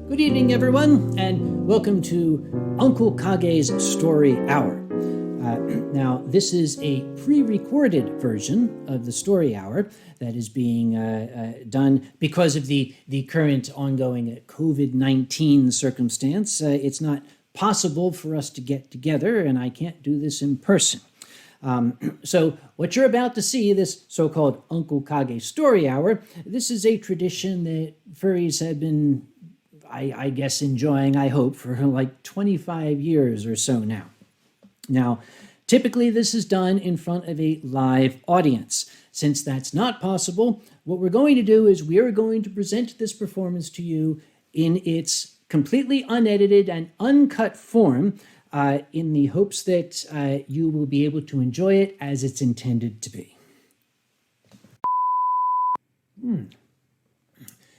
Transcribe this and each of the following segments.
Good evening, everyone, and welcome to Uncle Kage's Story Hour. Now, this is a pre-recorded version of the Story Hour that is being done because of the current ongoing COVID-19 circumstance. It's not possible for us to get together, and I can't do this in person. So what you're about to see, this so-called Uncle Kage Story Hour, this is a tradition that furries have been, I guess, enjoying, I hope, for like 25 years or so now. Now, typically this is done in front of a live audience. Since that's not possible, what we're going to do is we are going to present this performance to you in its completely unedited and uncut form in the hopes that you will be able to enjoy it as it's intended to be.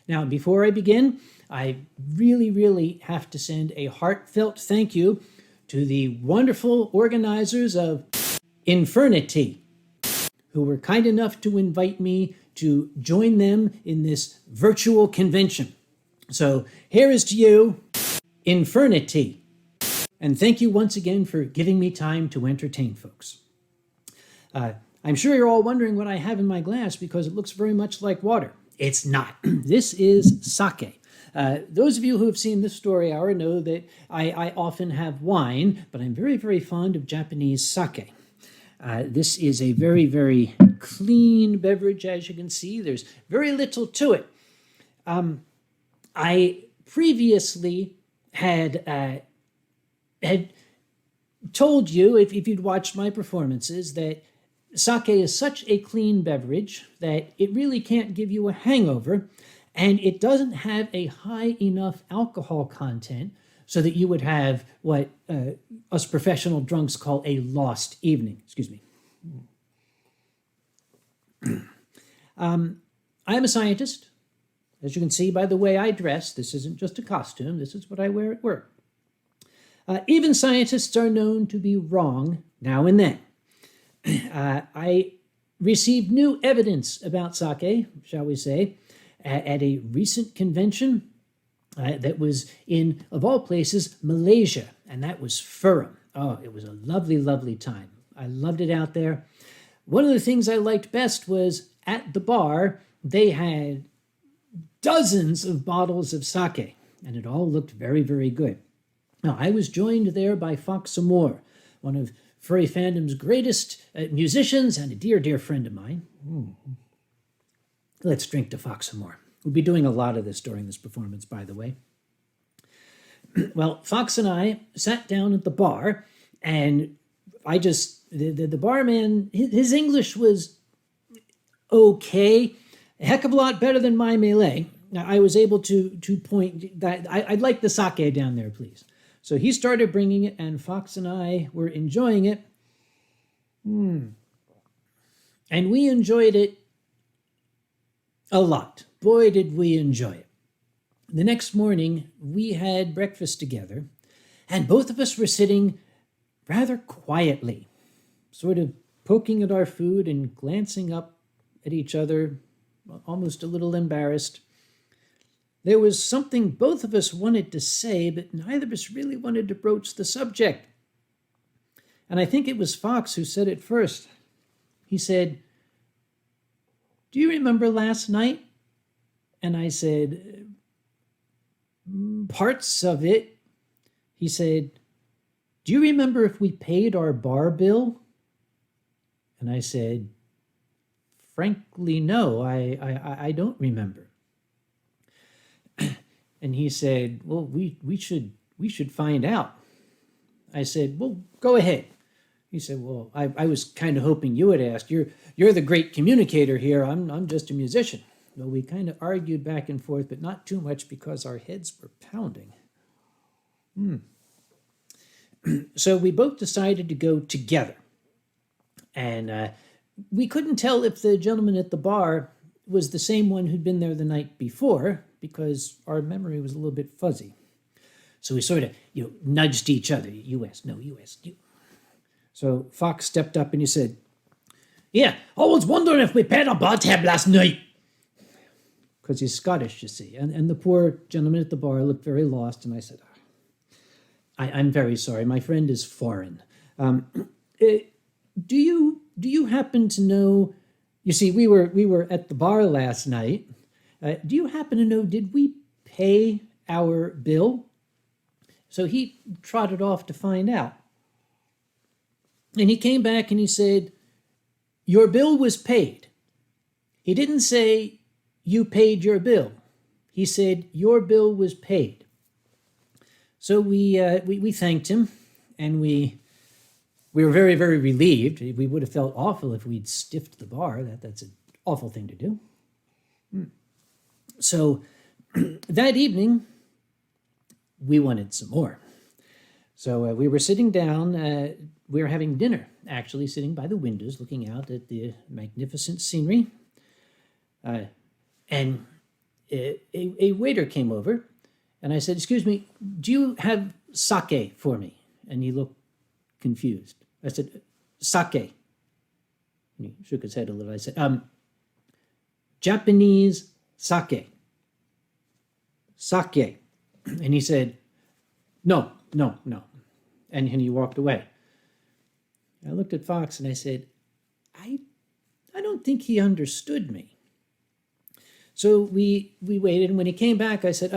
Now, before I begin, I really have to send a heartfelt thank you to the wonderful organizers of Infurnity, who were kind enough to invite me to join them in this virtual convention. So here is to you, Infurnity. And thank you once again for giving me time to entertain folks. I'm sure you're all wondering what I have in my glass because it looks very much like water. It's not. This is sake. Those of you who have seen this story hour know that I often have wine, but I'm very fond of Japanese sake. This is a very clean beverage, as you can see. There's very little to it. I previously had told you, if you'd watched my performances, that sake is such a clean beverage that it really can't give you a hangover, and it doesn't have a high enough alcohol content so that you would have what us professional drunks call a lost evening. Excuse me. I am a scientist. As you can see by the way I dress, this isn't just a costume. This is what I wear at work. Even scientists are known to be wrong now and then. I received new evidence about sake, shall we say, at a recent convention that was in, of all places, Malaysia, and that was Furum. Oh, it was a lovely time. I loved it out there. One of the things I liked best was at the bar, they had dozens of bottles of sake, and it all looked very good. Now, I was joined there by Fox Amore, one of furry fandom's greatest musicians and a dear friend of mine. Let's drink to Fox Amore. We'll be doing a lot of this during this performance, by the way. Well, Fox and I sat down at the bar, and the barman, his English was okay, a heck of a lot better than my Malay. Now, I was able to point that I'd like the sake down there, please. So he started bringing it, and Fox and I were enjoying it. And we enjoyed it a lot. Boy, did we enjoy it. The next morning, we had breakfast together, and both of us were sitting rather quietly, sort of poking at our food and glancing up at each other, almost a little embarrassed. There was something both of us wanted to say, but neither of us really wanted to broach the subject. And I think it was Fox who said it first. He said, "Do you remember last night?" And I said, "Parts of it." He said, "Do you remember if we paid our bar bill?" And I said, "Frankly, no, I don't remember." And he said, "Well, we should find out." I said, well, go ahead. He said, well, I was kind of hoping you would ask. You're the great communicator here. I'm just a musician. Well, we kind of argued back and forth, but not too much because our heads were pounding. So we both decided to go together. And we couldn't tell if the gentleman at the bar was the same one who'd been there the night before because our memory was a little bit fuzzy. So we sort of, nudged each other. U.S., no, U.S., you. So Fox stepped up and he said, yeah, I was wondering if we paid a bar tab last night. Because he's Scottish, you see. And the poor gentleman at the bar looked very lost. And I said, I'm very sorry. My friend is foreign. Do you happen to know, you see, we were at the bar last night. Do you happen to know, did we pay our bill? So he trotted off to find out. And he came back and he said, your bill was paid. He didn't say you paid your bill. He said your bill was paid. So we thanked him, and we were very, very relieved. We would have felt awful if we'd stiffed the bar. That's an awful thing to do. So that evening, we wanted some more. So we were sitting down. We were having dinner, actually, sitting by the windows, looking out at the magnificent scenery. And a waiter came over, and I said, excuse me, do you have sake for me? And he looked confused. I said, sake. And he shook his head a little. I said, Japanese sake. Sake. And he said, no. And he walked away. I looked at Fox and I said, I don't think he understood me. So we waited, and when he came back, I said,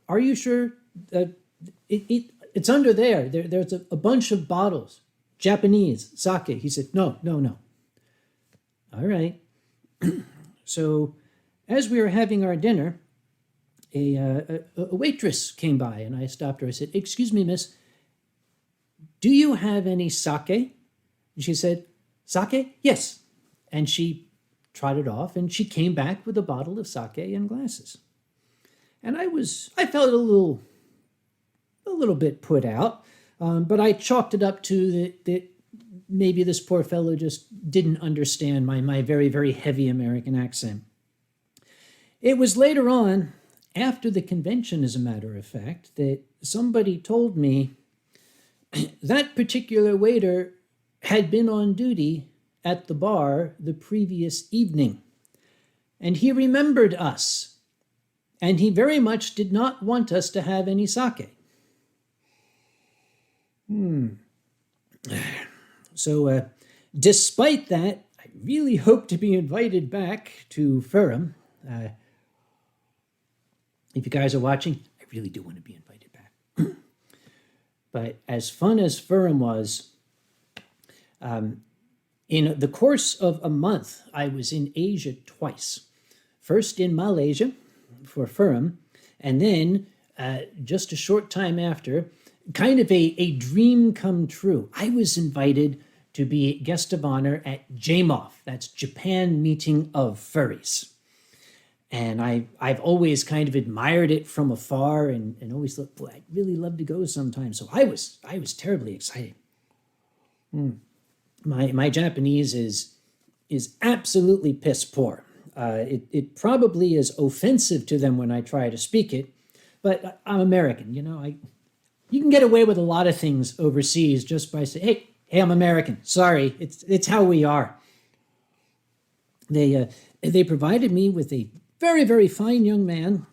are you sure? It's under there. There's a bunch of bottles. Japanese sake. He said, no. All right. So as we were having our dinner, a waitress came by, and I stopped her. I said, excuse me, miss, do you have any sake? And she said, sake? Yes. And she trotted off, and she came back with a bottle of sake and glasses. And I felt a little bit put out, but I chalked it up to that maybe this poor fellow just didn't understand my very, very heavy American accent. It was later on, after the convention, as a matter of fact, that somebody told me that particular waiter had been on duty at the bar the previous evening, and he remembered us, and he very much did not want us to have any sake. So despite that, I really hope to be invited back to Ferrum. If you guys are watching, I really do want to be invited back. But as fun as Ferrum was, in the course of a month, I was in Asia twice. First in Malaysia for Ferrum, and then just a short time after, kind of a dream come true. I was invited to be guest of honor at JMOF, that's Japan Meeting of Furries. And I've always kind of admired it from afar and always thought, boy, I'd really love to go sometime. So I was terribly excited. My Japanese is absolutely piss poor. It probably is offensive to them when I try to speak it, but I'm American, you can get away with a lot of things overseas just by saying, hey, I'm American. Sorry, it's how we are. They provided me with a very, very fine young man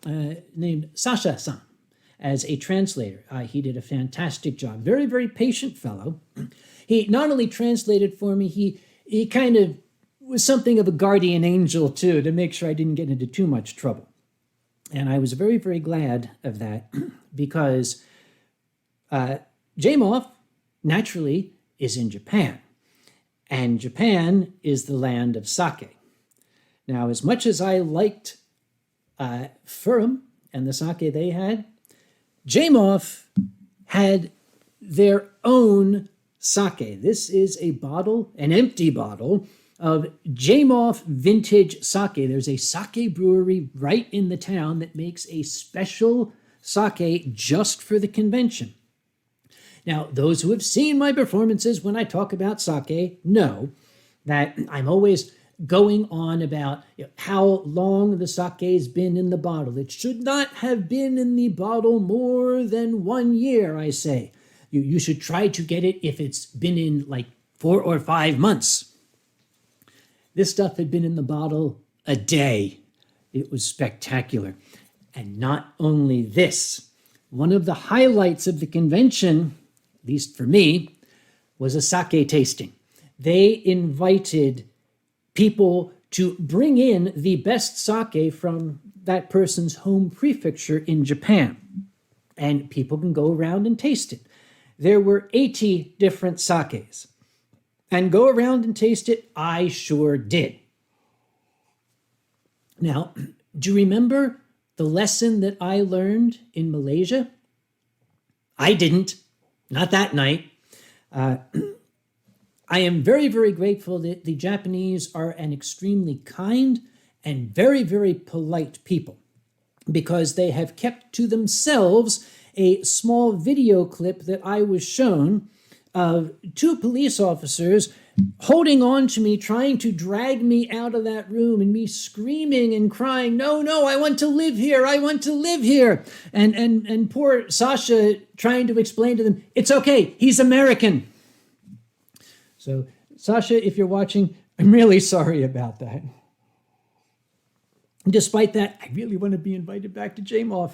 named Sasha-san as a translator. He did a fantastic job. Very, very patient fellow. He not only translated for me, he kind of was something of a guardian angel, too, to make sure I didn't get into too much trouble. And I was very, very glad of that because JMOF, naturally, is in Japan. And Japan is the land of sake. Now, as much as I liked Ferrum and the sake they had, JMOF had their own sake. This is a bottle, an empty bottle, of Jamoff vintage sake. There's a sake brewery right in the town that makes a special sake just for the convention. Now, those who have seen my performances when I talk about sake know that I'm always going on about how long the sake's been in the bottle. It should not have been in the bottle more than 1 year, I say. You should try to get it if it's been in like 4 or 5 months. This stuff had been in the bottle a day. It was spectacular. And not only this, one of the highlights of the convention, at least for me, was a sake tasting. They invited people to bring in the best sake from that person's home prefecture in Japan. And people can go around and taste it. There were 80 different sakes. And go around and taste it, I sure did. Now, do you remember the lesson that I learned in Malaysia? I didn't, not that night. I am very, very grateful that the Japanese are an extremely kind and very, very polite people, because they have kept to themselves a small video clip that I was shown of 2 police officers holding on to me, trying to drag me out of that room, and me screaming and crying, no, I want to live here, I want to live here. And poor Sasha trying to explain to them, it's okay, he's American. So Sasha, if you're watching, I'm really sorry about that. Despite that, I really want to be invited back to Jamoff.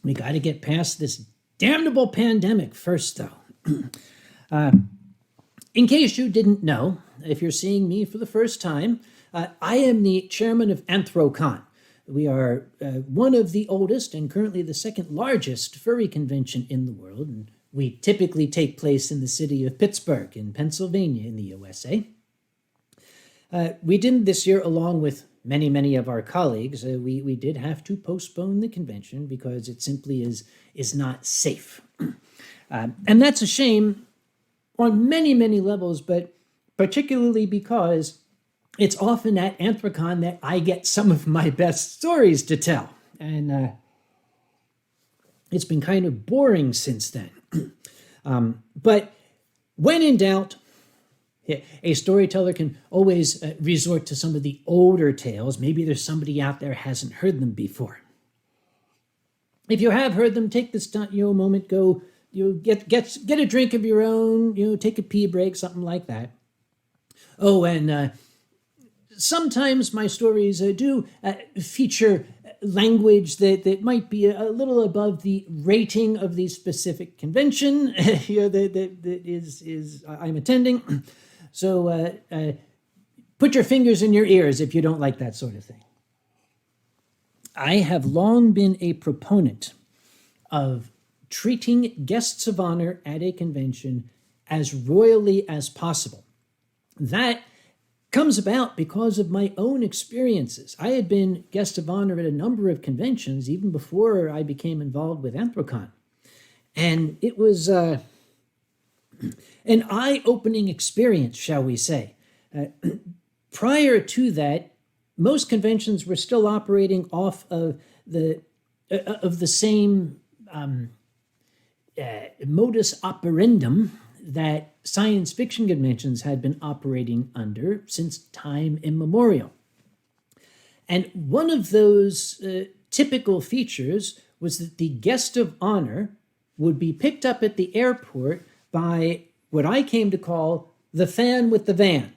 We got to get past this damnable pandemic first, though. In case you didn't know, if you're seeing me for the first time, I am the chairman of Anthrocon. We are one of the oldest and currently the second largest furry convention in the world, and we typically take place in the city of Pittsburgh in Pennsylvania in the USA. We didn't this year, along with many of our colleagues. We did have to postpone the convention because it simply is not safe. And that's a shame on many levels, but particularly because it's often at Anthrocon that I get some of my best stories to tell. And it's been kind of boring since then. But when in doubt, a storyteller can always resort to some of the older tales. Maybe there's somebody out there who hasn't heard them before. If you have heard them, take this moment, go get a drink of your own, take a pee break, something like that. Oh, and sometimes my stories do feature language that might be a little above the rating of the specific convention that is I'm attending. So put your fingers in your ears if you don't like that sort of thing. I have long been a proponent of treating guests of honor at a convention as royally as possible. That comes about because of my own experiences. I had been guest of honor at a number of conventions even before I became involved with Anthrocon. And it was an eye-opening experience, shall we say. Prior to that, most conventions were still operating off of the same modus operandum that science fiction conventions had been operating under since time immemorial. And one of those typical features was that the guest of honor would be picked up at the airport by what I came to call the fan with the van.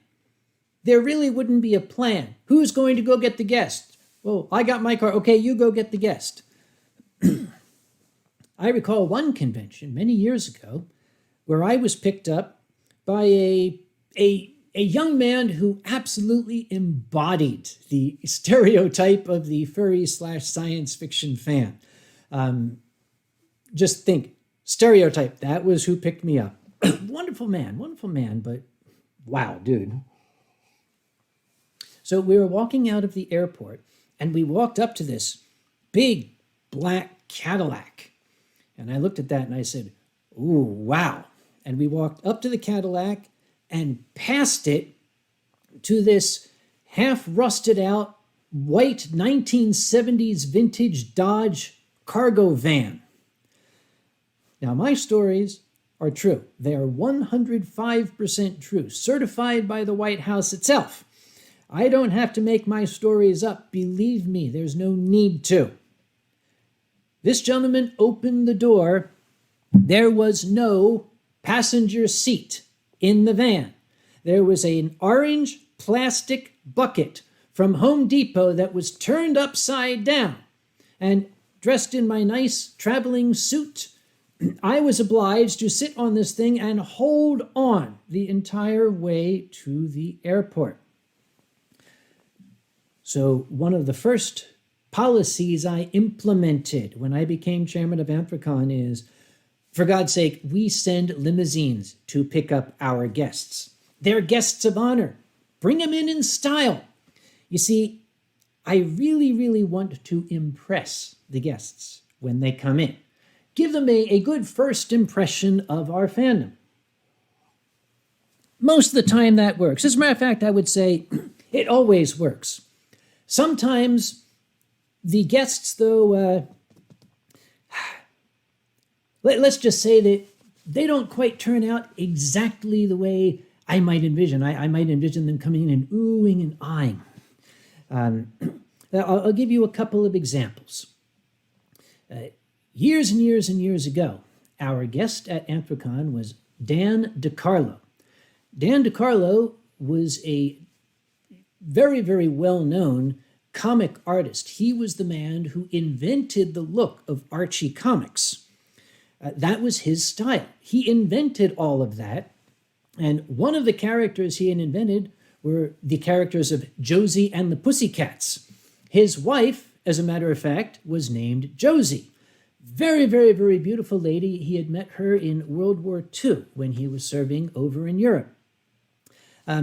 There really wouldn't be a plan. Who's going to go get the guest? Well, I got my car. Okay, you go get the guest. I recall one convention many years ago where I was picked up by a young man who absolutely embodied the stereotype of the furry/science fiction fan. Just think, stereotype, that was who picked me up. Wonderful man, but wow, dude. So we were walking out of the airport, and we walked up to this big black Cadillac. And I looked at that and I said, ooh, wow. And we walked up to the Cadillac and past it to this half rusted out white 1970s vintage Dodge cargo van. Now, my stories are true. They are 105% true, certified by the White House itself. I don't have to make my stories up. Believe me, there's no need to. This gentleman opened the door. There was no passenger seat in the van. There was an orange plastic bucket from Home Depot that was turned upside down. And dressed in my nice traveling suit, I was obliged to sit on this thing and hold on the entire way to the airport. So one of the first policies I implemented when I became chairman of Anthrocon is, for God's sake, we send limousines to pick up our guests. They're guests of honor. Bring them in style. You see, I really, really want to impress the guests when they come in. Give them a good first impression of our fandom. Most of the time that works. As a matter of fact, I would say it always works. Sometimes the guests, though, let's just say that they don't quite turn out exactly the way I might envision. I might envision them coming in and oohing and eyeing. I'll give you a couple of examples. Years and years and years ago, our guest at Anthrocon was Dan DeCarlo. Dan DeCarlo was a very, very well-known comic artist. He was the man who invented the look of Archie comics. That was his style. He invented all of that. And one of the characters he had invented were the characters of Josie and the Pussycats. His wife, as a matter of fact, was named Josie. Very, very, very beautiful lady. He had met her in World War II when he was serving over in Europe.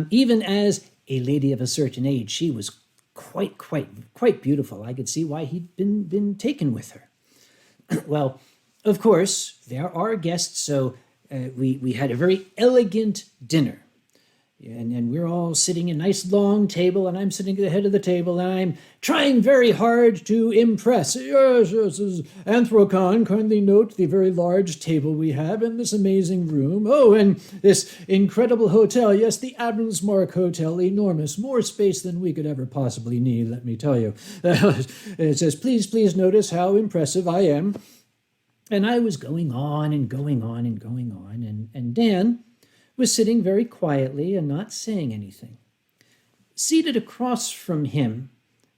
Even as a lady of a certain age, she was quite beautiful. I could see why he'd been taken with her. Well, of course, there are guests, so we had a very elegant dinner. And we're all sitting at a nice long table, and I'm sitting at the head of the table, and I'm trying very hard to impress. Yes, this is Anthrocon. Kindly note the very large table we have in this amazing room. Oh, and this incredible hotel. Yes, the Admiral's Mark Hotel, enormous. More space than we could ever possibly need, let me tell you. It says, please notice how impressive I am. And I was going on and going on and going on, and Dan was sitting very quietly and not saying anything. Seated across from him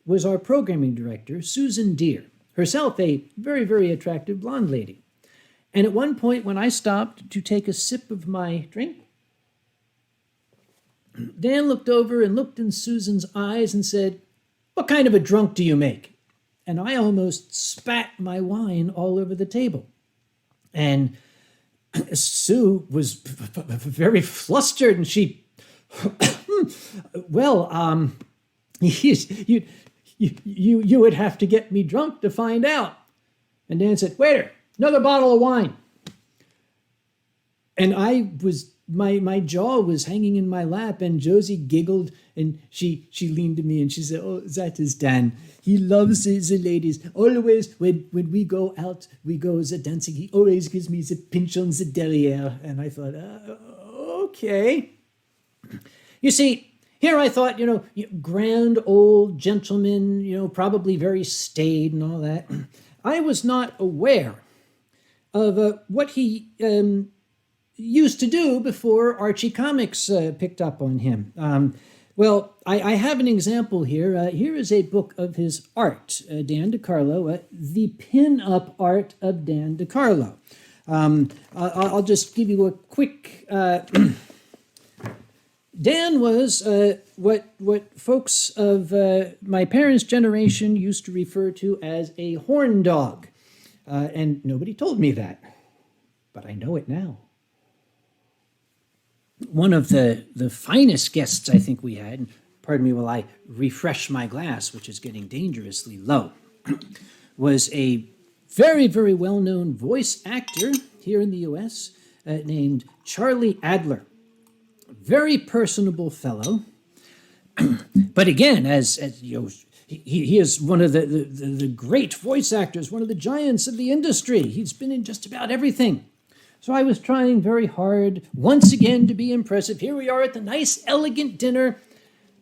was our programming director, Susan Deere, herself a very, very attractive blonde lady. And at one point, when I stopped to take a sip of my drink, Dan looked over and looked in Susan's eyes and said, "What kind of a drunk do you make?" And I almost spat my wine all over the table. And Sue was very flustered, and she, well, you would have to get me drunk to find out. And Dan said, "Waiter, another bottle of wine." And my jaw was hanging in my lap, and Josie giggled, and she leaned to me and she said, "Oh, that is Dan. He loves the ladies. Always when we go out, we go dancing. He always gives me the pinch on the derriere." And I thought, okay. You see, here I thought, grand old gentleman, probably very staid and all that. I was not aware of what he used to do before Archie Comics picked up on him. Well, I have an example here. Here is a book of his art, Dan DeCarlo, the pin-up art of Dan DeCarlo. I'll just give you a quick... Dan was what folks of my parents' generation used to refer to as a horn dog. And nobody told me that, but I know it now. One of the finest guests I think we had, pardon me while I refresh my glass, which is getting dangerously low, was a very, very well-known voice actor here in the U.S. Named Charlie Adler. Very personable fellow. But again, as you know, he is one of the great voice actors, one of the giants of the industry. He's been in just about everything. So I was trying very hard, once again, to be impressive. Here we are at the nice, elegant dinner,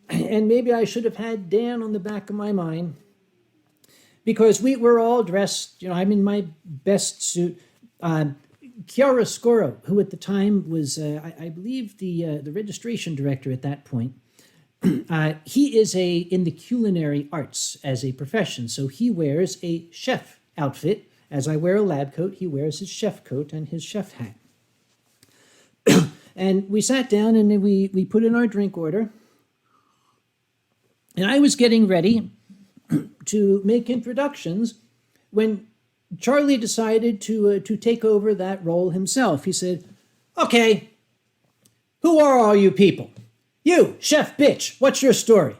and maybe I should have had Dan on the back of my mind, because we were all dressed, you know, I'm in my best suit. Chiaroscuro, who at the time was, I believe, the registration director at that point, he is in the culinary arts as a profession, so he wears a chef outfit. As I wear a lab coat, he wears his chef coat and his chef hat. And we sat down and we put in our drink order. And I was getting ready to make introductions when Charlie decided to take over that role himself. He said, "Okay, who are all you people? You, chef bitch, what's your story?"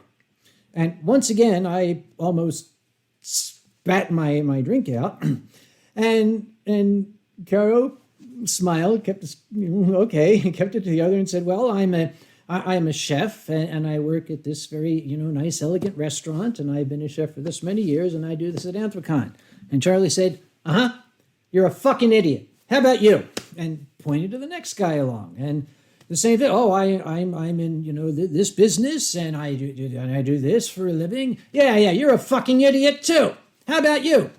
And once again, I almost spat my drink out. And Caro smiled, kept it to the other and said, "Well, I'm a chef and I work at this very, nice, elegant restaurant, and I've been a chef for this many years, and I do this at Anthrocon." And Charlie said, "You're a fucking idiot. How about you?" And pointed to the next guy along. And the same thing. "Oh, I'm in, this business, and I do this for a living." Yeah, you're a fucking idiot too. How about you?"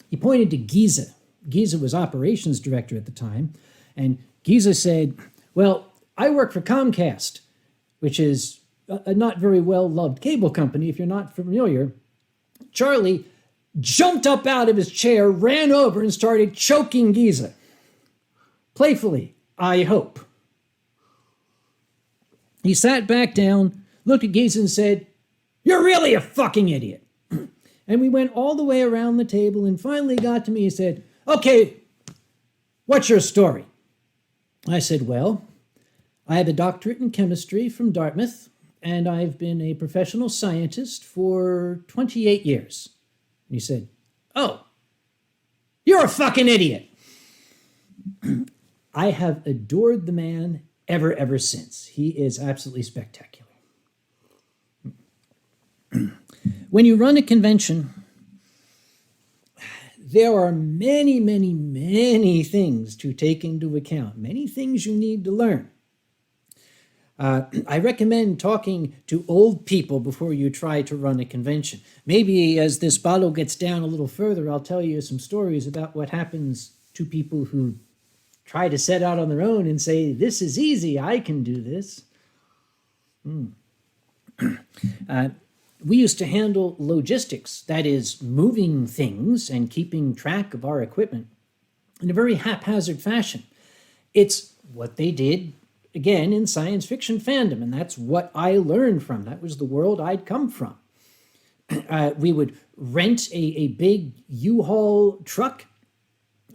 He pointed to Giza. Giza was operations director at the time. And Giza said, "Well, I work for Comcast, which is a not very well-loved cable company, if you're not familiar." Charlie jumped up out of his chair, ran over, and started choking Giza. Playfully, I hope. He sat back down, looked at Giza, and said, "You're really a fucking idiot." And we went all the way around the table and finally got to me and said, "Okay, what's your story?" I said, "Well, I have a doctorate in chemistry from Dartmouth, and I've been a professional scientist for 28 years. And he said, "Oh, you're a fucking idiot." I have adored the man ever since. He is absolutely spectacular. When you run a convention, there are many things to take into account, many things you need to learn. I recommend talking to old people before you try to run a convention. Maybe as this bottle gets down a little further, I'll tell you some stories about what happens to people who try to set out on their own and say, "This is easy, I can do this." We used to handle logistics, that is, moving things and keeping track of our equipment in a very haphazard fashion. It's what they did, again, in science fiction fandom, and that's what I learned from. That was the world I'd come from. We would rent a big U-Haul truck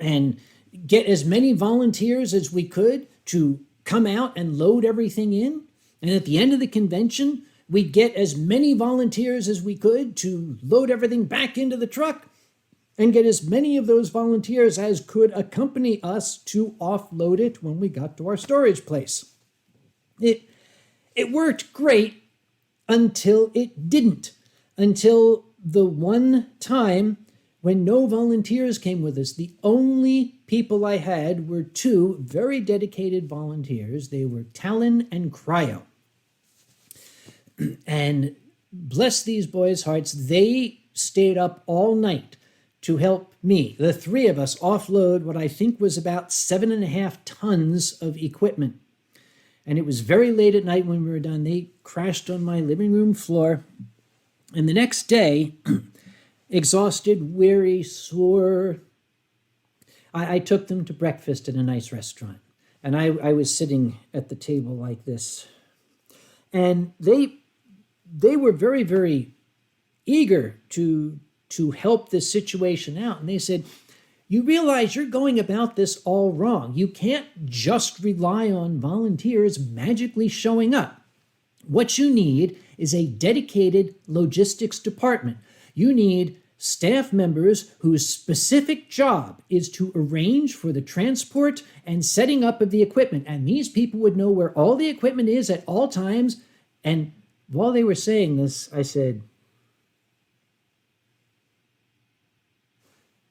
and get as many volunteers as we could to come out and load everything in. And at the end of the convention, we'd get as many volunteers as we could to load everything back into the truck and get as many of those volunteers as could accompany us to offload it when we got to our storage place. It worked great until it didn't. Until the one time when no volunteers came with us. The only people I had were two very dedicated volunteers. They were Talon and Cryo. And bless these boys' hearts, they stayed up all night to help me, the three of us, offload what I think was about 7.5 tons of equipment. And it was very late at night when we were done. They crashed on my living room floor. And the next day, exhausted, weary, sore, I took them to breakfast at a nice restaurant. And I was sitting at the table like this. And they were very, very eager to help this situation out. And they said, "You realize you're going about this all wrong. You can't just rely on volunteers magically showing up. What you need is a dedicated logistics department. You need staff members whose specific job is to arrange for the transport and setting up of the equipment. And these people would know where all the equipment is at all times. And while they were saying this, I said,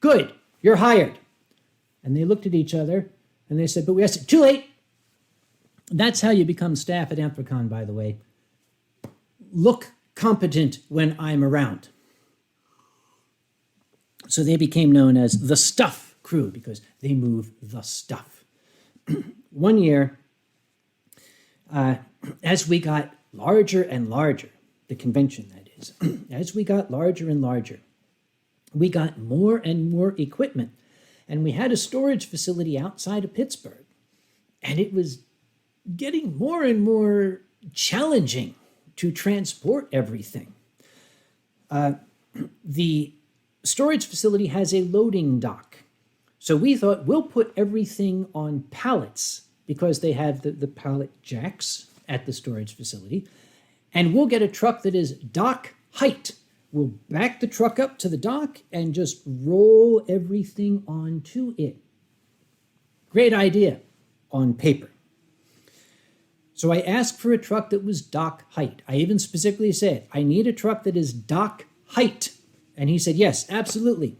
"Good, you're hired." And they looked at each other and they said, "But we said, too late." That's how you become staff at Anthrocon, by the way. Look competent when I'm around. So they became known as the stuff crew because they move the stuff. One year, as we got larger and larger, the convention that is, as we got larger and larger, we got more and more equipment. And we had a storage facility outside of Pittsburgh. And it was getting more and more challenging to transport everything. The storage facility has a loading dock. So we thought we'll put everything on pallets because they have the pallet jacks at the storage facility. And we'll get a truck that is dock height. We'll back the truck up to the dock and just roll everything onto it. Great idea on paper. So I asked for a truck that was dock height. I even specifically said, I need a truck that is dock height. And he said, yes, absolutely.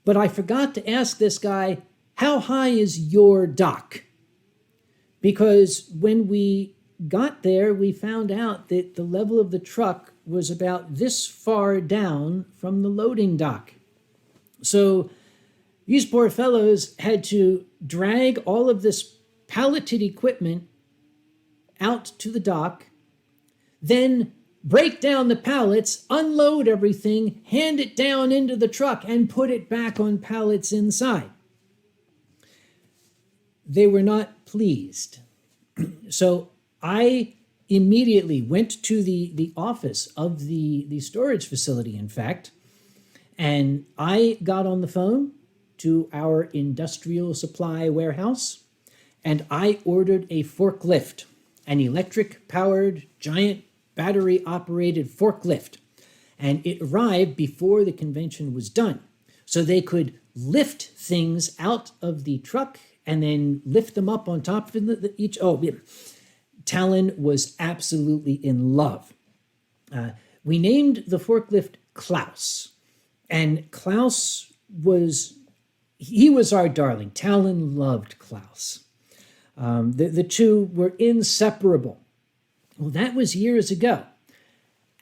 But I forgot to ask this guy, how high is your dock? Because when we got there, we found out that the level of the truck was about this far down from the loading dock. So these poor fellows had to drag all of this palleted equipment out to the dock, then break down the pallets, unload everything, hand it down into the truck, and put it back on pallets inside. They were not pleased. So I immediately went to the office of the storage facility, in fact, and I got on the phone to our industrial supply warehouse, and I ordered a forklift, an electric-powered, giant, battery-operated forklift. And it arrived before the convention was done. So they could lift things out of the truck and then lift them up on top of each. Oh, yeah. Talon was absolutely in love. We named the forklift Klaus. And Klaus was our darling. Talon loved Klaus. The two were inseparable. Well, that was years ago.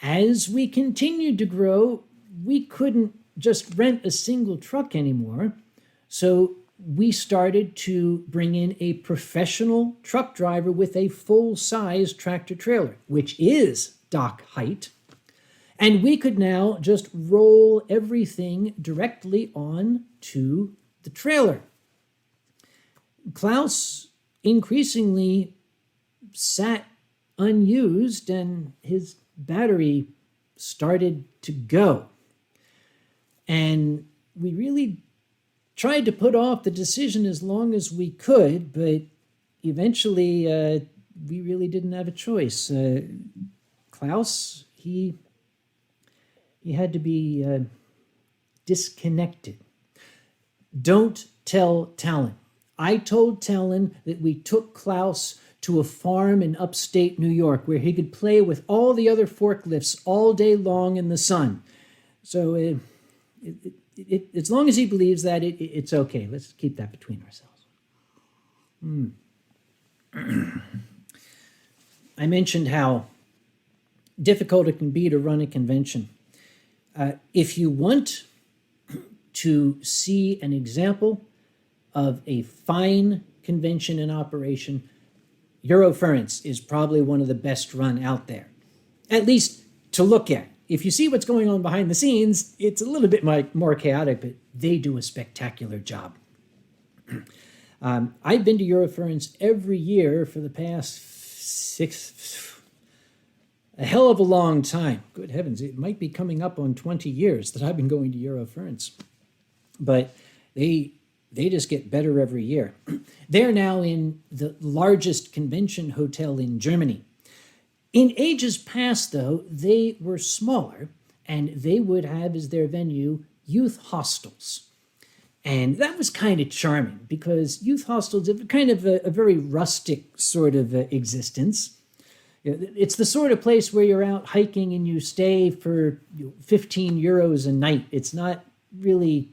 As we continued to grow, we couldn't just rent a single truck anymore. So we started to bring in a professional truck driver with a full-size tractor trailer, which is dock height. And we could now just roll everything directly on to the trailer. Klaus increasingly sat unused and his battery started to go. And we really tried to put off the decision as long as we could, but eventually we really didn't have a choice. Klaus, he had to be disconnected. Don't tell Talon. I told Talon that we took Klaus to a farm in upstate New York where he could play with all the other forklifts all day long in the sun. So as long as he believes that, it's okay. Let's keep that between ourselves. I mentioned how difficult it can be to run a convention. If you want to see an example of a fine convention in operation, Eurofurence is probably one of the best run out there, at least to look at. If you see what's going on behind the scenes, it's a little bit more chaotic, but they do a spectacular job. I've been to Eurofurence every year for the past a hell of a long time. Good heavens, it might be coming up on 20 years that I've been going to Eurofurence. But they just get better every year. They're now in the largest convention hotel in Germany. In ages past, though, they were smaller, and they would have as their venue youth hostels. And that was kind of charming because youth hostels are kind of a very rustic sort of existence. It's the sort of place where you're out hiking and you stay for 15 euros a night. It's not really,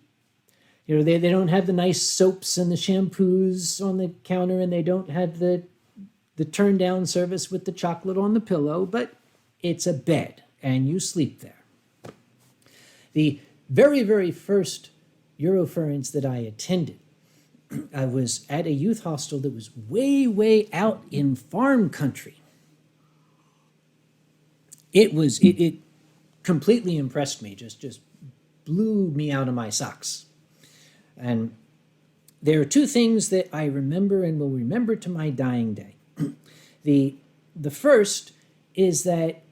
they don't have the nice soaps and the shampoos on the counter, and they don't have the turn down service with the chocolate on the pillow, but it's a bed and you sleep there. The very, very first Eurofurence that I attended, I was at a youth hostel that was way, way out in farm country. It completely impressed me, just blew me out of my socks. And there are two things that I remember and will remember to my dying day. The first is that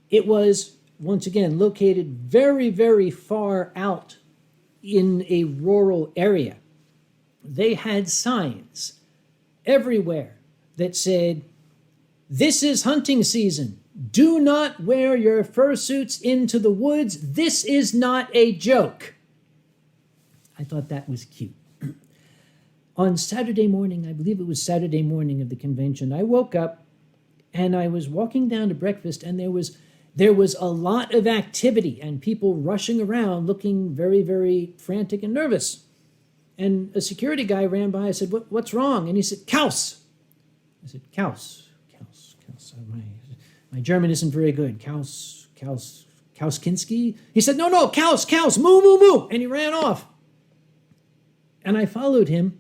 it was, once again, located very, very far out in a rural area. They had signs everywhere that said, "This is hunting season. Do not wear your fursuits into the woods. This is not a joke." I thought that was cute. On Saturday morning, I believe it was Saturday morning of the convention, I woke up and I was walking down to breakfast, and there was a lot of activity and people rushing around looking very, very frantic and nervous. And a security guy ran by. I said, "What's wrong?" And he said, "Kaus." I said, "Kaus. My German isn't very good. Kauskinski?" He said, No, Kaus, moo, moo, moo. And he ran off. And I followed him.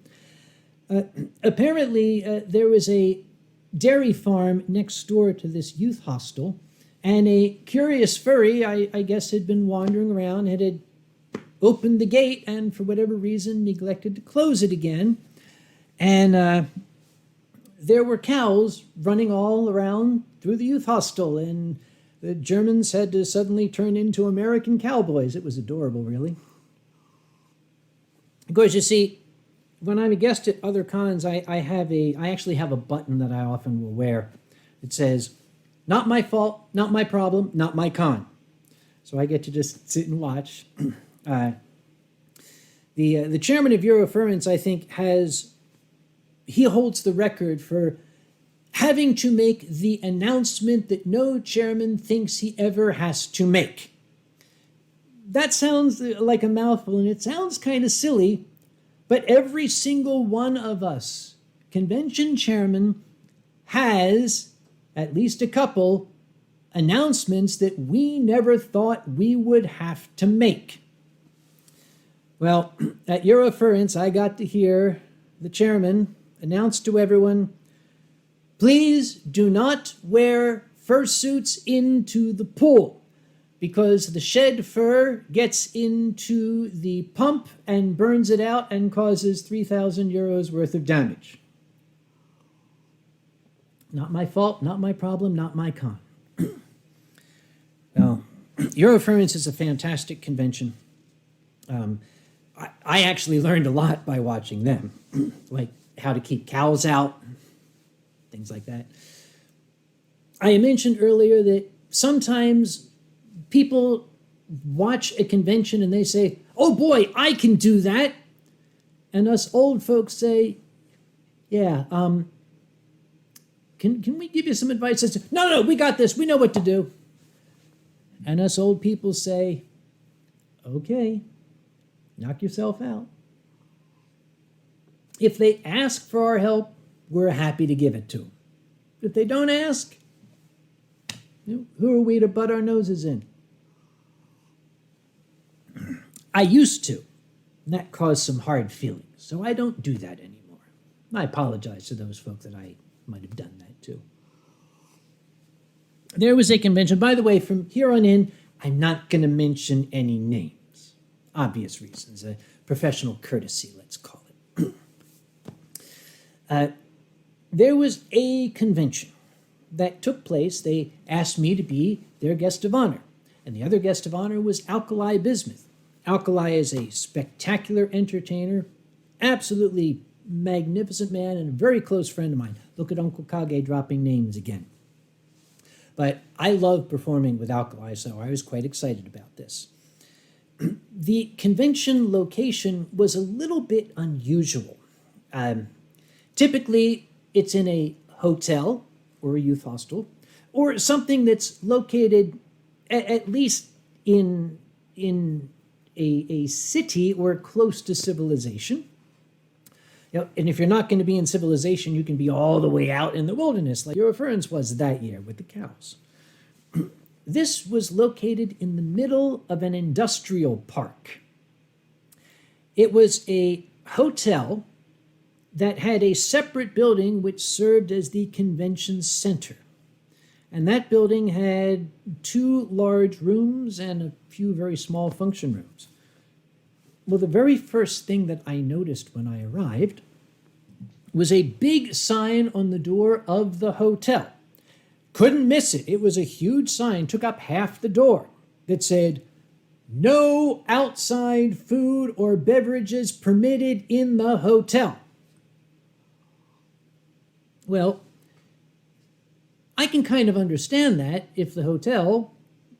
Apparently, there was a dairy farm next door to this youth hostel, and a curious furry, I guess, had been wandering around, had opened the gate, and for whatever reason neglected to close it again. And there were cows running all around through the youth hostel, and the Germans had to suddenly turn into American cowboys. It was adorable, really. Of course, you see, when I'm a guest at other cons, I actually have a button that I often will wear. It says, "Not my fault, not my problem, not my con." So I get to just sit and watch. The chairman of Eurofurence, I think, he holds the record for having to make the announcement that no chairman thinks he ever has to make. That sounds like a mouthful, and it sounds kind of silly, but every single one of us, convention chairman, has at least a couple announcements that we never thought we would have to make. Well, at Eurofurence, I got to hear the chairman announce to everyone, "Please do not wear fursuits into the pool, because the shed fur gets into the pump and burns it out and causes 3,000 euros worth of damage." Not my fault, not my problem, not my con. Well, Eurofurence is a fantastic convention. I actually learned a lot by watching them, like how to keep cows out, things like that. I mentioned earlier that sometimes people watch a convention and they say, "Oh boy, I can do that." And us old folks say, "Yeah, can we give you some advice?" I say, No, we got this. We know what to do. And us old people say, "Okay, knock yourself out." If they ask for our help, we're happy to give it to them. If they don't ask, who are we to butt our noses in? I used to, and that caused some hard feelings, so I don't do that anymore. I apologize to those folk that I might have done that to. There was a convention, by the way, from here on in, I'm not going to mention any names. Obvious reasons, a professional courtesy, let's call it. There was a convention that took place. They asked me to be their guest of honor, and the other guest of honor was Alkali Bismuth. Alkali is a spectacular entertainer, absolutely magnificent man, and a very close friend of mine. Look at Uncle Kage dropping names again. But I love performing with Alkali, so I was quite excited about this. The convention location was a little bit unusual. Typically, it's in a hotel or a youth hostel, or something that's located at least in a city or close to civilization. And if you're not going to be in civilization, you can be all the way out in the wilderness, like Eurofurence was that year with the cows. This was located in the middle of an industrial park. It was a hotel that had a separate building which served as the convention center. And that building had 2 large rooms and a few very small function rooms. Well, the very first thing that I noticed when I arrived was a big sign on the door of the hotel. Couldn't miss it. It was a huge sign, took up half the door, that said, "No outside food or beverages permitted in the hotel." Well, I can kind of understand that if the hotel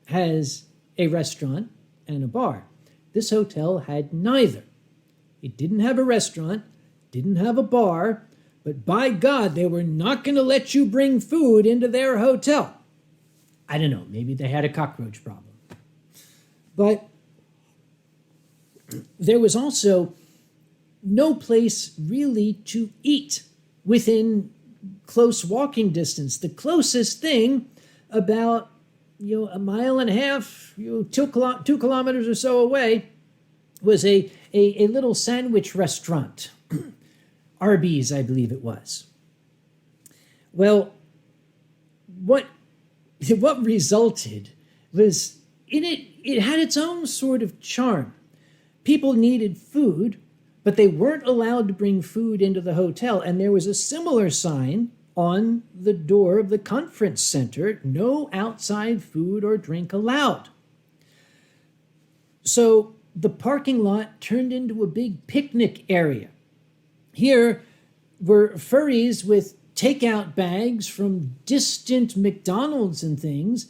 has a restaurant and a bar. This hotel had neither. It didn't have a restaurant, didn't have a bar, but by God, they were not going to let you bring food into their hotel. I don't know, maybe they had a cockroach problem. But there was also no place really to eat within close walking distance. The closest thing, about a mile and a half, 2 kilometers or so away, was a little sandwich restaurant. Arby's, I believe it was. Well, what resulted was it had its own sort of charm. People needed food, but they weren't allowed to bring food into the hotel, and there was a similar sign on the door of the conference center, "No outside food or drink allowed." So the parking lot turned into a big picnic area. Here were furries with takeout bags from distant McDonald's and things,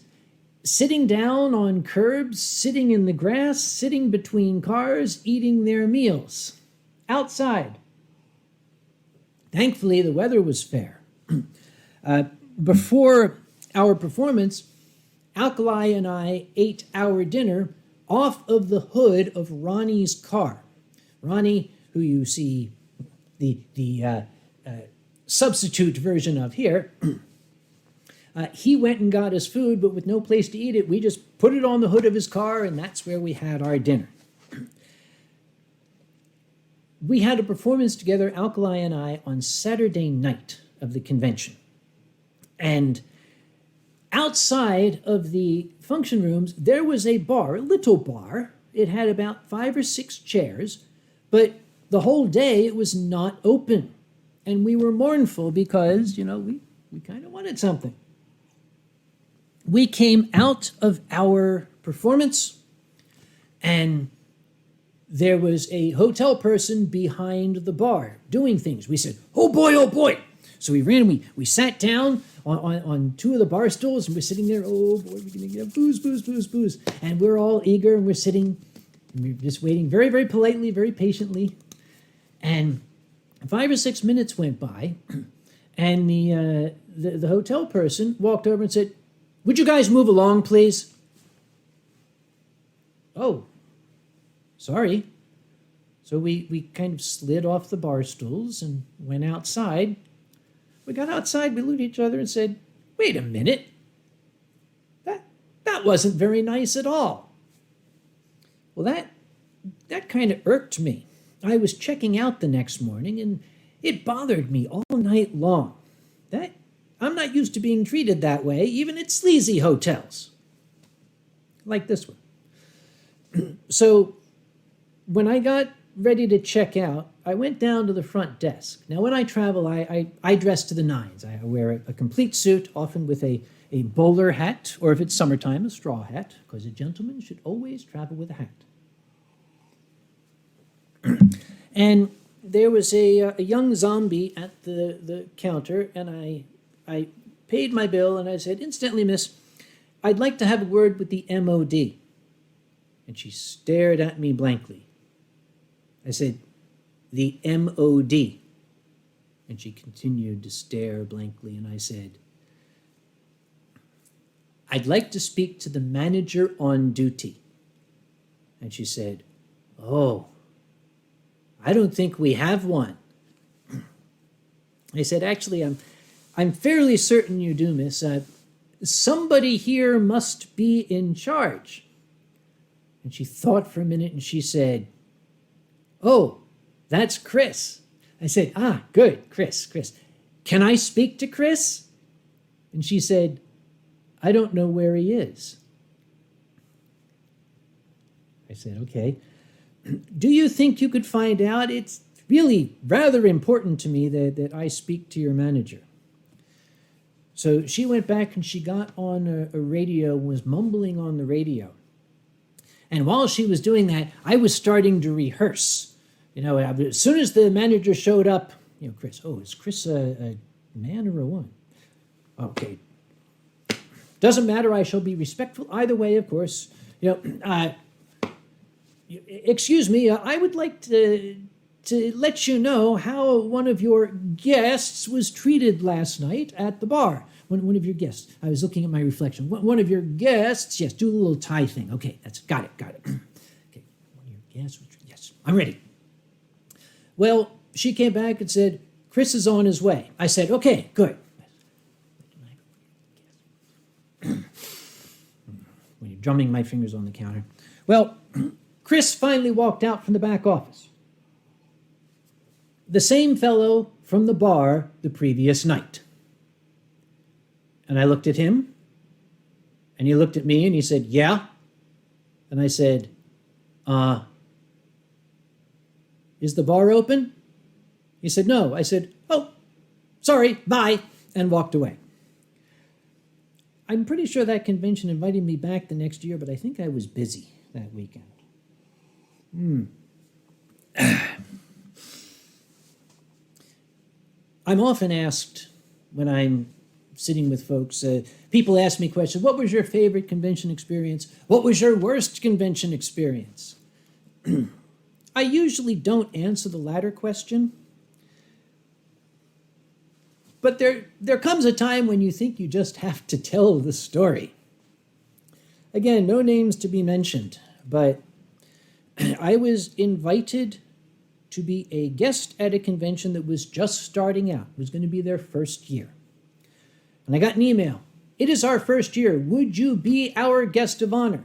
sitting down on curbs, sitting in the grass, sitting between cars, eating their meals outside. Thankfully, the weather was fair. Before our performance, Alkali and I ate our dinner off of the hood of Ronnie's car. Ronnie, who you see the substitute version of here, he went and got his food, but with no place to eat it, we just put it on the hood of his car, and that's where we had our dinner. We had a performance together, Alkali and I, on Saturday night of the convention. And outside of the function rooms, there was a bar, a little bar. It had about 5 or 6 chairs, but the whole day it was not open. And we were mournful because, we kind of wanted something. We came out of our performance, and there was a hotel person behind the bar doing things. We said, "Oh boy, oh boy." So we ran, we sat down on 2 of the bar stools, and we're sitting there, "Oh boy, we're going to get booze, booze, booze, booze." And we're all eager, and we're sitting, and we're just waiting very, very politely, very patiently. And 5 or 6 minutes went by, and the hotel person walked over and said, "Would you guys move along, please?" "Oh, sorry." So we kind of slid off the bar stools and went outside. We got outside, we looked at each other and said, "Wait a minute. That wasn't very nice at all." Well, that kind of irked me. I was checking out the next morning, and it bothered me all night long. I'm not used to being treated that way, even at sleazy hotels, like this one. So when I got ready to check out, I went down to the front desk. Now, when I travel, I dress to the nines. I wear a complete suit, often with a bowler hat, or if it's summertime, a straw hat, because a gentleman should always travel with a hat. And there was a young zombie at the counter, and I paid my bill, and I said, "Incidentally, miss, I'd like to have a word with the MOD." And she stared at me blankly. I said, "The MOD." And she continued to stare blankly, and I said, "I'd like to speak to the manager on duty." And she said, "Oh, I don't think we have one." I said, "Actually, I'm fairly certain you do, miss. Somebody here must be in charge." And she thought for a minute, and she said, "Oh, that's Chris." I said, "Ah, good, Chris. Can I speak to Chris?" And she said, "I don't know where he is." I said, "Okay. Do you think you could find out? It's really rather important to me that I speak to your manager." So she went back and she got on a radio, was mumbling on the radio. And while she was doing that, I was starting to rehearse. As soon as the manager showed up, Chris, is Chris a man or a woman? Okay. Doesn't matter, I shall be respectful either way, of course. Excuse me, I would like to let you know how one of your guests was treated last night at the bar. One of your guests. I was looking at my reflection. One of your guests, yes, do a little tie thing. Okay, got it. Okay, one of your guests was treated. Yes, I'm ready. Well, she came back and said, "Chris is on his way." I said, "Okay, good." When you're drumming my fingers on the counter. Well, Chris finally walked out from the back office. The same fellow from the bar the previous night. And I looked at him, and he looked at me, and he said, "Yeah?" And I said, "Is the bar open?" He said, "No." I said, "Oh, sorry, bye," and walked away. I'm pretty sure that convention invited me back the next year, but I think I was busy that weekend. I'm often asked when I'm sitting with folks, people ask me questions, what was your favorite convention experience? What was your worst convention experience? I usually don't answer the latter question. But there comes a time when you think you just have to tell the story. Again, no names to be mentioned, but I was invited to be a guest at a convention that was just starting out. It was going to be their first year. And I got an email. "It is our first year. Would you be our guest of honor?"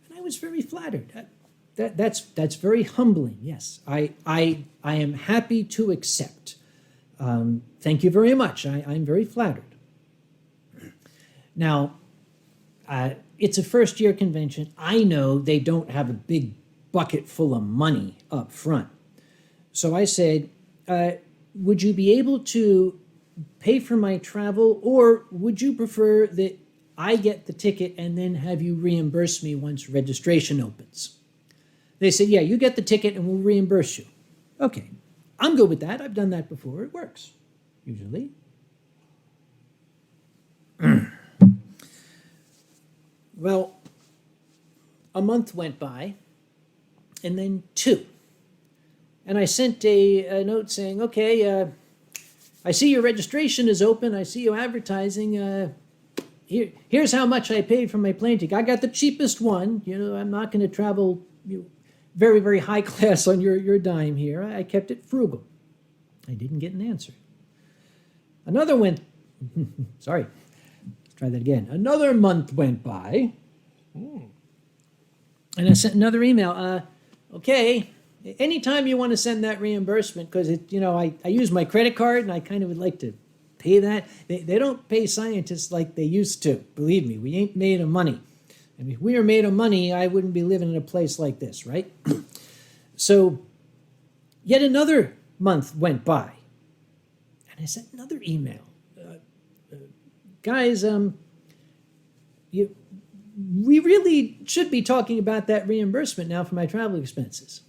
And I was very flattered. That's very humbling. Yes, I am happy to accept. Thank you very much. I'm very flattered. Now, it's a first-year convention. I know they don't have a big bucket full of money up front. So I said, would you be able to pay for my travel, or would you prefer that I get the ticket and then have you reimburse me once registration opens? They said, "Yeah, you get the ticket and we'll reimburse you." Okay, I'm good with that. I've done that before. It works, usually. Well, a month went by, and then 2. And I sent a note saying, "Okay, I see your registration is open. I see you advertising. Here's how much I paid for my plane ticket. I got the cheapest one. I'm not going to travel very, very high class on your dime here. I kept it frugal." I didn't get an answer. Another sorry, let's try that again. Another month went by, and I sent another email. "Okay, anytime you want to send that reimbursement, because I use my credit card and I kind of would like to pay that." They don't pay scientists like they used to. Believe me, we ain't made of money. And if we were made of money, I wouldn't be living in a place like this, right? So yet another month went by, and I sent another email. "Guys, we really should be talking about that reimbursement now for my travel expenses."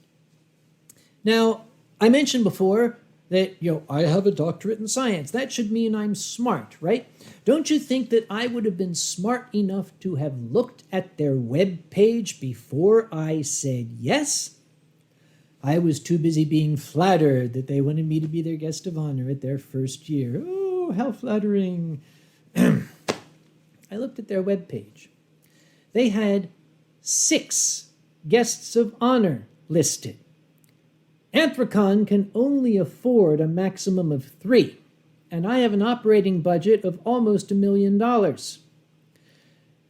Now, I mentioned before, that, I have a doctorate in science. That should mean I'm smart, right? Don't you think that I would have been smart enough to have looked at their web page before I said yes? I was too busy being flattered that they wanted me to be their guest of honor at their first year. Oh, how flattering. I looked at their web page. They had 6 guests of honor listed. Anthrocon can only afford a maximum of 3, and I have an operating budget of almost $1 million.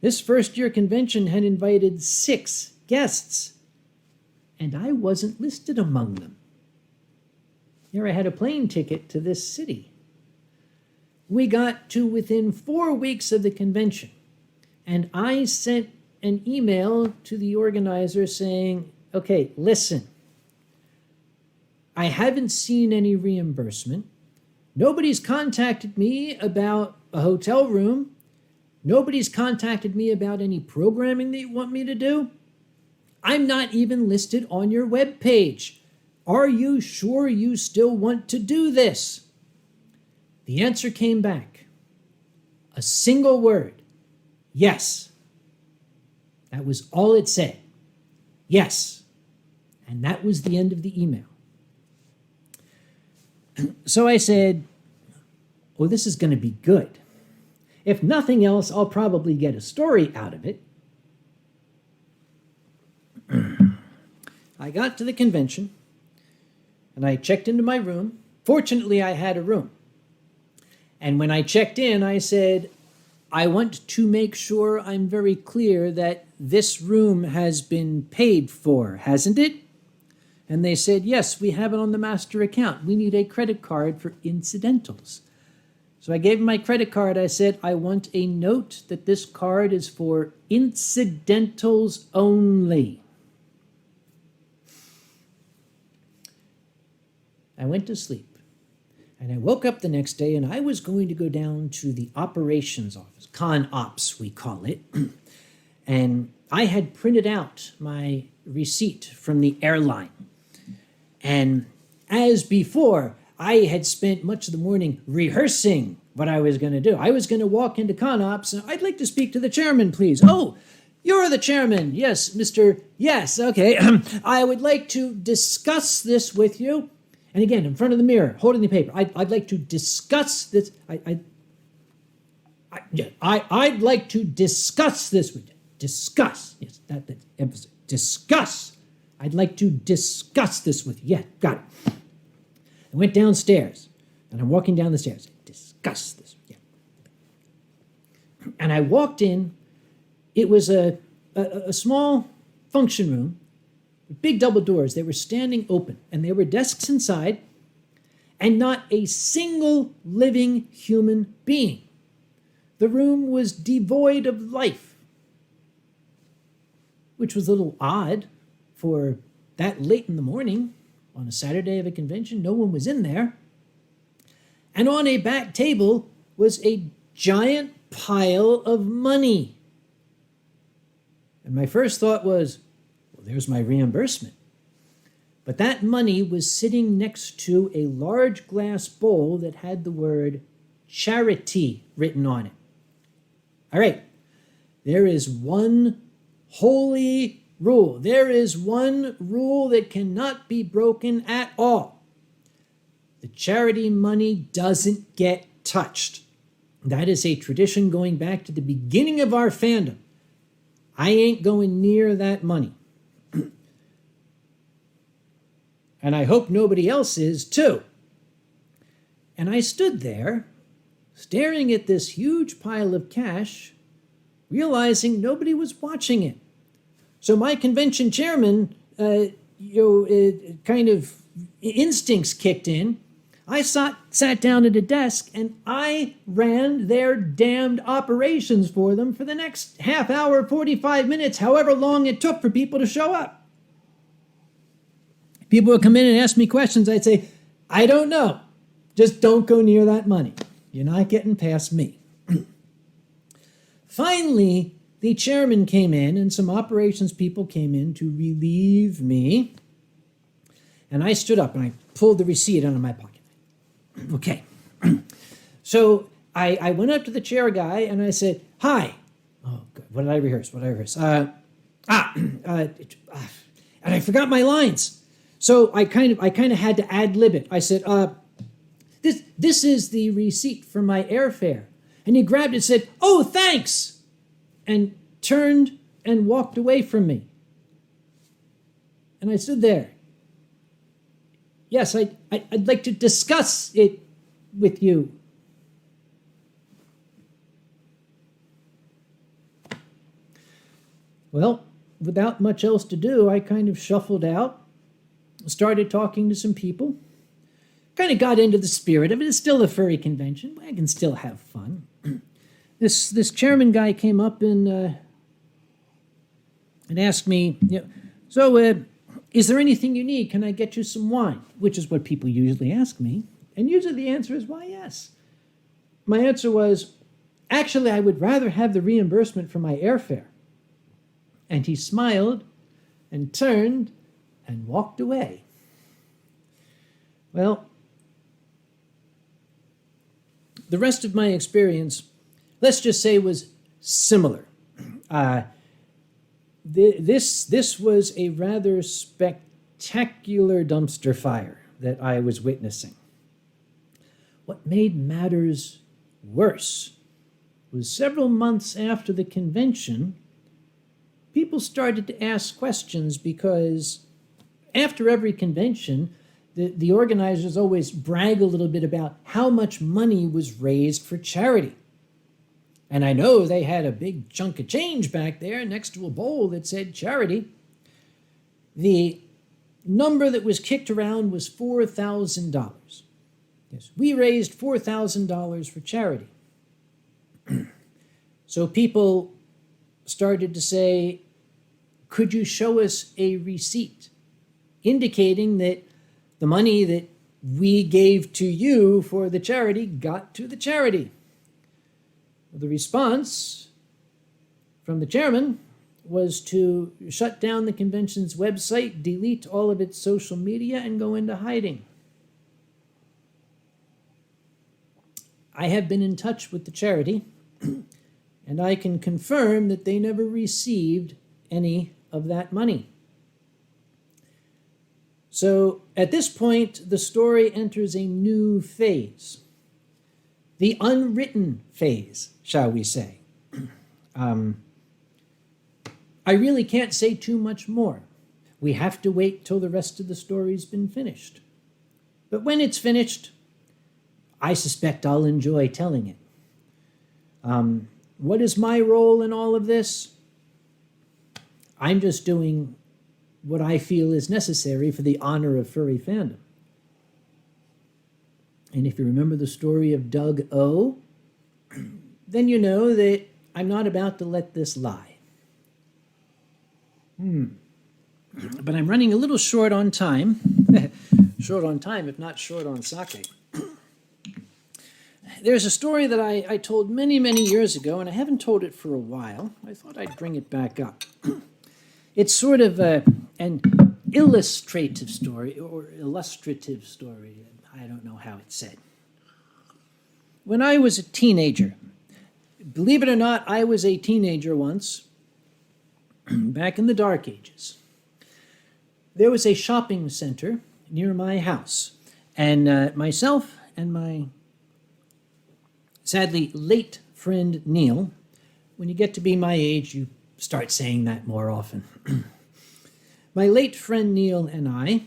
This first-year convention had invited 6 guests, and I wasn't listed among them. Here I had a plane ticket to this city. We got to within 4 weeks of the convention, and I sent an email to the organizer saying, okay, listen, I haven't seen any reimbursement. Nobody's contacted me about a hotel room. Nobody's contacted me about any programming that you want me to do. I'm not even listed on your web page. Are you sure you still want to do this? The answer came back. A single word. Yes. That was all it said. Yes. And that was the end of the email. So I said, oh, this is going to be good. If nothing else, I'll probably get a story out of it. I got to the convention, and I checked into my room. Fortunately, I had a room. And when I checked in, I said, I want to make sure I'm very clear that this room has been paid for, hasn't it? And they said, yes, we have it on the master account. We need a credit card for incidentals. So I gave him my credit card. I said, I want a note that this card is for incidentals only. I went to sleep. And I woke up the next day, and I was going to go down to the operations office, Con Ops, we call it. And I had printed out my receipt from the airline. And as before, I had spent much of the morning rehearsing what I was going to do. I was going to walk into Con Ops, and I'd like to speak to the chairman, please. Oh, you're the chairman. Yes, Mr. Yes, okay. I would like to discuss this with you. And again, in front of the mirror, holding the paper, I'd like to discuss this. I'd like to discuss this with you. Discuss. Yes, that emphasis. Discuss. I'd like to discuss this with you. Yeah, got it. I went downstairs, and I'm walking down the stairs. Discuss this. Yeah. And I walked in. It was a small function room. Big double doors. They were standing open, and there were desks inside, and not a single living human being. The room was devoid of life, which was a little odd for that late in the morning on a Saturday of a convention. No one was in there. And on a back table was a giant pile of money. And my first thought was, well, there's my reimbursement. But that money was sitting next to a large glass bowl that had the word charity written on it. All right, there is one holy rule. There is one rule that cannot be broken at all. The charity money doesn't get touched. That is a tradition going back to the beginning of our fandom. I ain't going near that money. And I hope nobody else is too. And I stood there, staring at this huge pile of cash, realizing nobody was watching it. So my convention chairman, kind of instincts kicked in. I sat down at a desk, and I ran their damned operations for them for the next half hour, 45 minutes, however long it took for people to show up. People would come in and ask me questions. I'd say, I don't know. Just don't go near that money. You're not getting past me. Finally, the chairman came in, and some operations people came in to relieve me. And I stood up, and I pulled the receipt out of my pocket. Okay. So I went up to the chair guy and I said, "Hi." Oh, good. What did I rehearse? And I forgot my lines. So I kind of had to ad-lib it. I said, this is the receipt for my airfare. And he grabbed it and said, "Oh, thanks," and turned and walked away from me. And I stood there. "Yes, I'd like to discuss it with you." Well, without much else to do, I kind of shuffled out, started talking to some people, kind of got into the spirit of it. It's still a furry convention. I can still have fun. This chairman guy came up and asked me, "So, is there anything you need? Can I get you some wine?" Which is what people usually ask me. And usually the answer is, "Why, yes." My answer was, "Actually, I would rather have the reimbursement for my airfare." And he smiled and turned and walked away. Well, the rest of my experience, let's just say, was similar. This was a rather spectacular dumpster fire that I was witnessing. What made matters worse was several months after the convention, people started to ask questions because after every convention, the organizers always brag a little bit about how much money was raised for charity. And I know they had a big chunk of change back there next to a bowl that said charity. The number that was kicked around was $4,000. Yes, we raised $4,000 for charity. So people started to say, "Could you show us a receipt indicating that the money that we gave to you for the charity got to the charity?" The response from the chairman was to shut down the convention's website, delete all of its social media, and go into hiding. I have been in touch with the charity, and I can confirm that they never received any of that money. So at this point, the story enters a new phase. The unwritten phase, shall we say. I really can't say too much more. We have to wait till the rest of the story's been finished. But when it's finished, I suspect I'll enjoy telling it. What is my role in all of this? I'm just doing what I feel is necessary for the honor of furry fandom. And if you remember the story of Doug O, then you know that I'm not about to let this lie. But I'm running a little short on time. Short on time, if not short on sake. There's a story that I told many, many years ago, and I haven't told it for a while. I thought I'd bring it back up. It's sort of an illustrative story, or illustrative story. I don't know how it's said. When I was a teenager, believe it or not, I was a teenager once, back in the dark ages. There was a shopping center near my house, and myself and my sadly late friend Neil, when you get to be my age, you start saying that more often. My late friend Neil and I,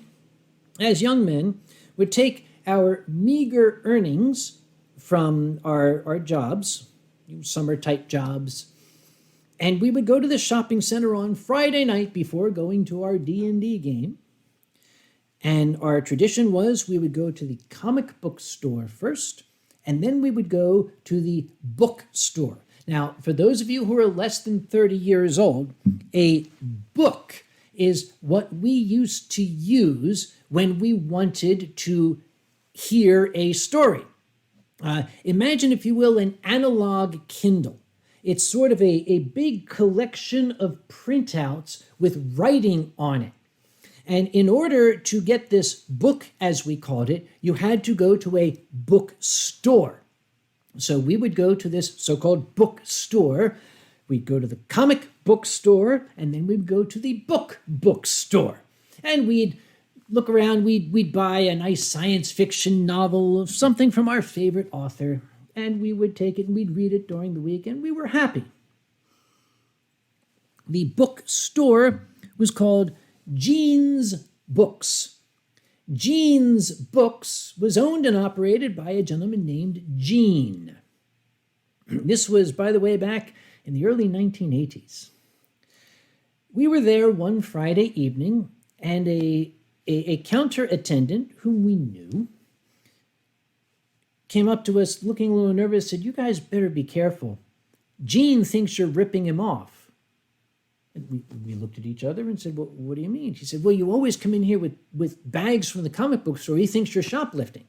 as young men, would take our meager earnings from our jobs, summer-type jobs, and we would go to the shopping center on Friday night before going to our D&D game. And our tradition was we would go to the comic book store first, and then we would go to the bookstore. Now, for those of you who are less than 30 years old, a book is what we used to use when we wanted to hear a story. Imagine, if you will, an analog Kindle. It's sort of a big collection of printouts with writing on it. And in order to get this book, as we called it, you had to go to a bookstore. So we would go to this so-called bookstore. We'd go to the comic bookstore, and then we'd go to the bookstore. And we'd look around, we'd buy a nice science fiction novel of something from our favorite author, and we would take it and we'd read it during the week, and we were happy. The bookstore was called Gene's Books. Gene's Books was owned and operated by a gentleman named Gene. This was, by the way, back in the early 1980s. We were there one Friday evening, and a counter attendant whom we knew came up to us looking a little nervous, said, "You guys better be careful. Gene thinks you're ripping him off." And we looked at each other and said, "Well, what do you mean?" She said, "Well, you always come in here with bags from the comic book store. He thinks you're shoplifting."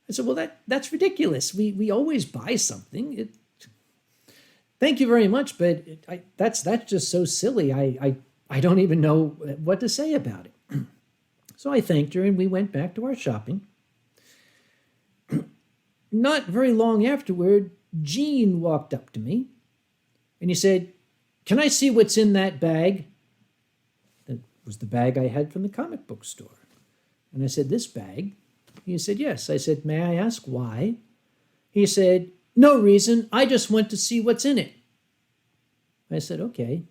I said, "Well, that's ridiculous. We always buy something. Thank you very much, but that's just so silly. I don't even know what to say about it." So I thanked her, and we went back to our shopping. Not very long afterward, Gene walked up to me, and he said, "Can I see what's in that bag?" That was the bag I had from the comic book store. And I said, "This bag?" He said, "Yes." I said, "May I ask why?" He said, "No reason. I just want to see what's in it." I said, "Okay.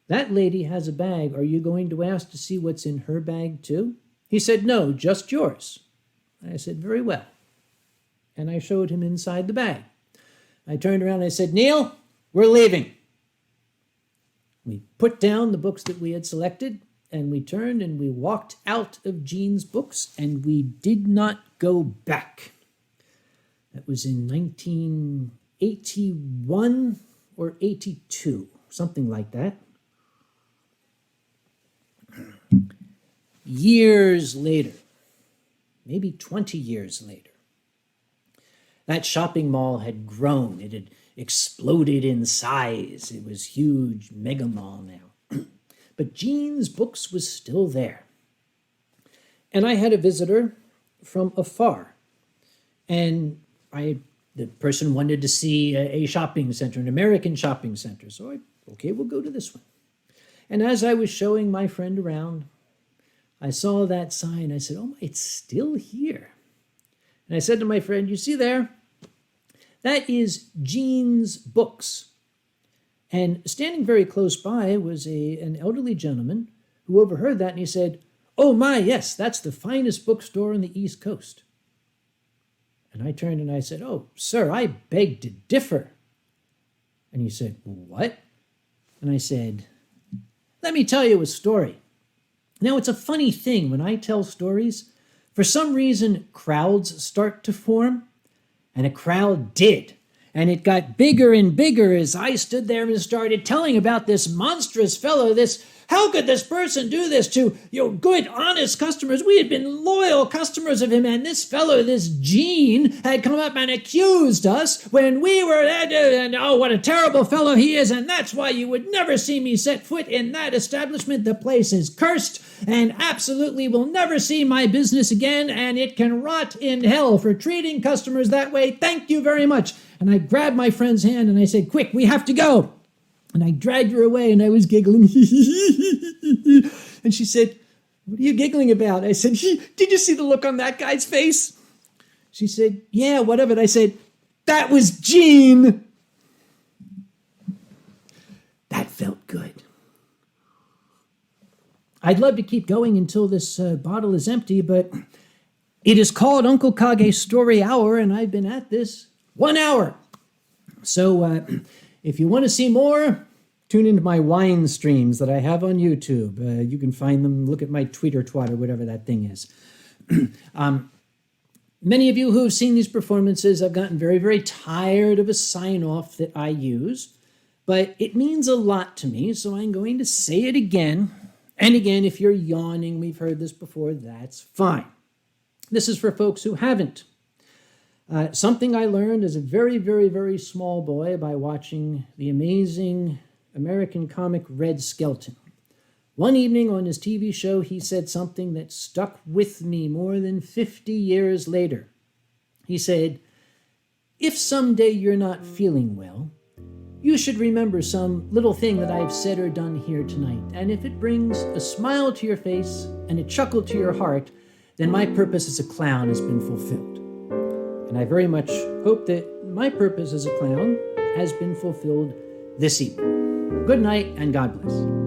That lady has a bag. Are you going to ask to see what's in her bag too?" He said, "No, just yours." I said, "Very well." And I showed him inside the bag. I turned around and I said, "Neil, we're leaving." We put down the books that we had selected, and we turned and we walked out of Gene's Books, and we did not go back. That was in 1981 or 82, something like that. Years later, maybe 20 years later, that shopping mall had grown. It had exploded in size. It was huge, mega mall now. But Gene's Books was still there. And I had a visitor from afar. And the person wanted to see a shopping center, an American shopping center. So okay, we'll go to this one. And as I was showing my friend around, I saw that sign. I said, "Oh, it's still here." And I said to my friend, "You see there? That is Gene's Books." And standing very close by was an elderly gentleman who overheard that, and he said, "Oh my, yes, that's the finest bookstore on the East Coast." And I turned and I said, "Oh, sir, I beg to differ." And he said, "What?" And I said, "Let me tell you a story." Now, it's a funny thing when I tell stories. For some reason, crowds start to form, and a crowd did. And it got bigger and bigger as I stood there and started telling about this monstrous fellow, how could this person do this to, good, honest customers? We had been loyal customers of him, and this fellow, this Gene, had come up and accused us when we were, and oh, what a terrible fellow he is, and that's why you would never see me set foot in that establishment. The place is cursed, and absolutely will never see my business again, and it can rot in hell for treating customers that way. Thank you very much. And I grabbed my friend's hand, and I said, "Quick, we have to go." And I dragged her away, and I was giggling. And she said, "What are you giggling about?" I said, "Did you see the look on that guy's face?" She said, "Yeah, what of it?" I said, "That was Gene." That felt good. I'd love to keep going until this bottle is empty, but it is called Uncle Kage Story Hour, and I've been at this 1 hour. So if you want to see more, tune into my wine streams that I have on YouTube. You can find them, look at my tweet or twat or whatever that thing is. Many of you who have seen these performances have gotten very, very tired of a sign-off that I use, but it means a lot to me, so I'm going to say it again. And again, if you're yawning, we've heard this before, that's fine. This is for folks who haven't. Something I learned as a very, very, very small boy by watching the amazing American comic Red Skelton. One evening on his TV show, he said something that stuck with me more than 50 years later. He said, "If someday you're not feeling well, you should remember some little thing that I've said or done here tonight. And if it brings a smile to your face and a chuckle to your heart, then my purpose as a clown has been fulfilled." And I very much hope that my purpose as a clown has been fulfilled this evening. Good night and God bless.